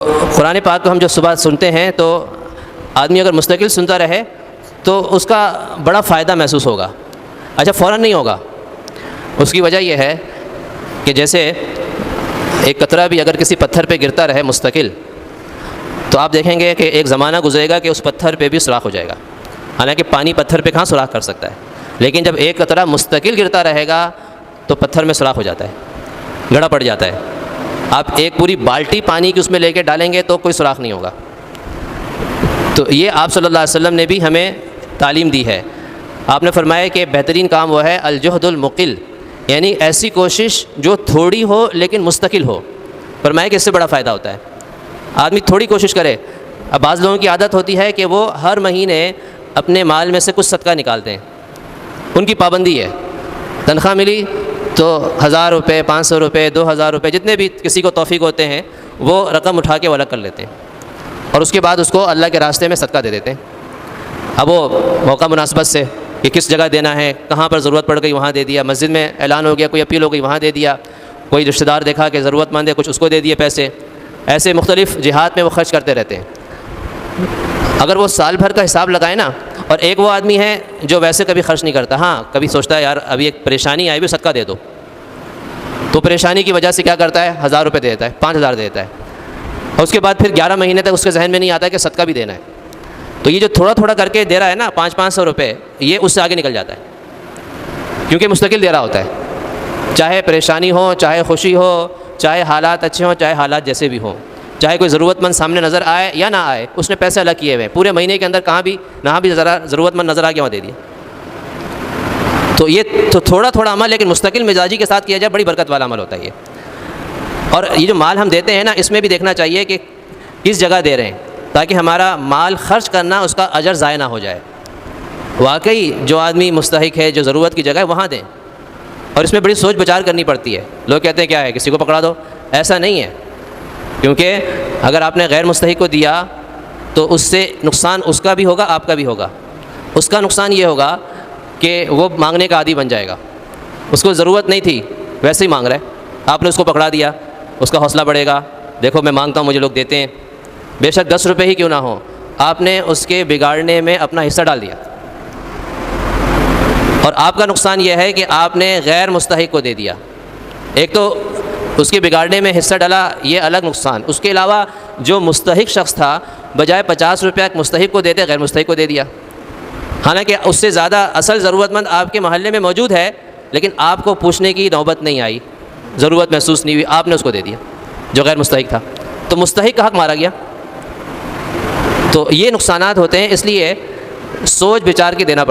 قرآن پاک کو ہم جو صبح سنتے ہیں تو آدمی اگر مستقل سنتا رہے تو اس کا بڑا فائدہ محسوس ہوگا. اچھا فوراً نہیں ہوگا. اس کی وجہ یہ ہے کہ جیسے ایک قطرہ بھی اگر کسی پتھر پہ گرتا رہے مستقل تو آپ دیکھیں گے کہ ایک زمانہ گزرے گا کہ اس پتھر پہ بھی سوراخ ہو جائے گا. حالانکہ پانی پتھر پہ کہاں سوراخ کر سکتا ہے، لیکن جب ایک قطرہ مستقل گرتا رہے گا تو پتھر میں سوراخ ہو جاتا ہے، گڑھا پڑ جاتا ہے. آپ ایک پوری بالٹی پانی کی اس میں لے کے ڈالیں گے تو کوئی سوراخ نہیں ہوگا. تو یہ آپ صلی اللہ علیہ وسلم نے بھی ہمیں تعلیم دی ہے. آپ نے فرمایا کہ بہترین کام وہ ہے الجہد المقل، یعنی ایسی کوشش جو تھوڑی ہو لیکن مستقل ہو. فرمایا کہ اس سے بڑا فائدہ ہوتا ہے. آدمی تھوڑی کوشش کرے. اب بعض لوگوں کی عادت ہوتی ہے کہ وہ ہر مہینے اپنے مال میں سے کچھ صدقہ نکالتے ہیں. ان کی پابندی ہے، تنخواہ ملی تو 1000 روپے، 500 روپے، 2000 روپے، جتنے بھی کسی کو توفیق ہوتے ہیں وہ رقم اٹھا کے وہ الگ کر لیتے ہیں اور اس کے بعد اس کو اللہ کے راستے میں صدقہ دے دیتے ہیں. اب وہ موقع مناسبت سے کہ کس جگہ دینا ہے، کہاں پر ضرورت پڑ گئی وہاں دے دیا، مسجد میں اعلان ہو گیا، کوئی اپیل ہو گئی وہاں دے دیا، کوئی رشتہ دار دیکھا کہ ضرورت مند ہے کچھ اس کو دے دیے پیسے. ایسے مختلف جہات میں وہ خرچ کرتے رہتے ہیں. اگر وہ سال بھر کا حساب لگائے نا، اور ایک وہ آدمی ہے جو ویسے کبھی خرچ نہیں کرتا، ہاں کبھی سوچتا ہے یار ابھی ایک پریشانی آئی بھی صدقہ دے دو، تو پریشانی کی وجہ سے کیا کرتا ہے 1000 روپے دے دیتا ہے، 5000 دے دیتا ہے، اور اس کے بعد پھر 11 مہینے تک اس کے ذہن میں نہیں آتا کہ صدقہ بھی دینا ہے. تو یہ جو تھوڑا تھوڑا کر کے دے رہا ہے نا 500 روپے، یہ اس سے آگے نکل جاتا ہے کیونکہ مستقل دے رہا ہوتا ہے. چاہے پریشانی ہو، چاہے خوشی ہو، چاہے حالات اچھے ہوں، چاہے حالات جیسے بھی ہوں، چاہے کوئی ضرورت مند سامنے نظر آئے یا نہ آئے، اس نے پیسے الگ کیے ہوئے پورے مہینے کے اندر، کہاں بھی نہ بھی ذرا ضرورت مند نظر آ گیا وہاں دے دیا. تو یہ تو تھوڑا تھوڑا عمل لیکن مستقل مزاجی کے ساتھ کیا جائے بڑی برکت والا عمل ہوتا ہے یہ. اور یہ جو مال ہم دیتے ہیں نا، اس میں بھی دیکھنا چاہیے کہ کس جگہ دے رہے ہیں تاکہ ہمارا مال خرچ کرنا اس کا اجر ضائع نہ ہو جائے. واقعی جو آدمی مستحق ہے، جو ضرورت کی جگہ ہے وہاں دیں. اور اس میں بڑی سوچ بچار کرنی پڑتی ہے. لوگ کہتے ہیں کیا ہے کسی کو پکڑا دو، ایسا نہیں ہے. کیونکہ اگر آپ نے غیر مستحق کو دیا تو اس سے نقصان اس کا بھی ہوگا، آپ کا بھی ہوگا. اس کا نقصان یہ ہوگا کہ وہ مانگنے کا عادی بن جائے گا. اس کو ضرورت نہیں تھی، ویسے ہی مانگ رہا ہے، آپ نے اس کو پکڑا دیا، اس کا حوصلہ بڑھے گا، دیکھو میں مانگتا ہوں مجھے لوگ دیتے ہیں. بے شک 10 روپے ہی کیوں نہ ہو، آپ نے اس کے بگاڑنے میں اپنا حصہ ڈال دیا. اور آپ کا نقصان یہ ہے کہ آپ نے غیر مستحق کو دے دیا. ایک تو اس کے بگاڑنے میں حصہ ڈالا، یہ الگ نقصان. اس کے علاوہ جو مستحق شخص تھا بجائے 50 روپے مستحق کو دیتے غیر مستحق کو دے دیا. حالانکہ اس سے زیادہ اصل ضرورت مند آپ کے محلے میں موجود ہے، لیکن آپ کو پوچھنے کی نوبت نہیں آئی، ضرورت محسوس نہیں ہوئی، آپ نے اس کو دے دیا جو غیر مستحق تھا. تو مستحق کا حق مارا گیا. تو یہ نقصانات ہوتے ہیں، اس لیے سوچ بچار کے دینا پڑتا ہے.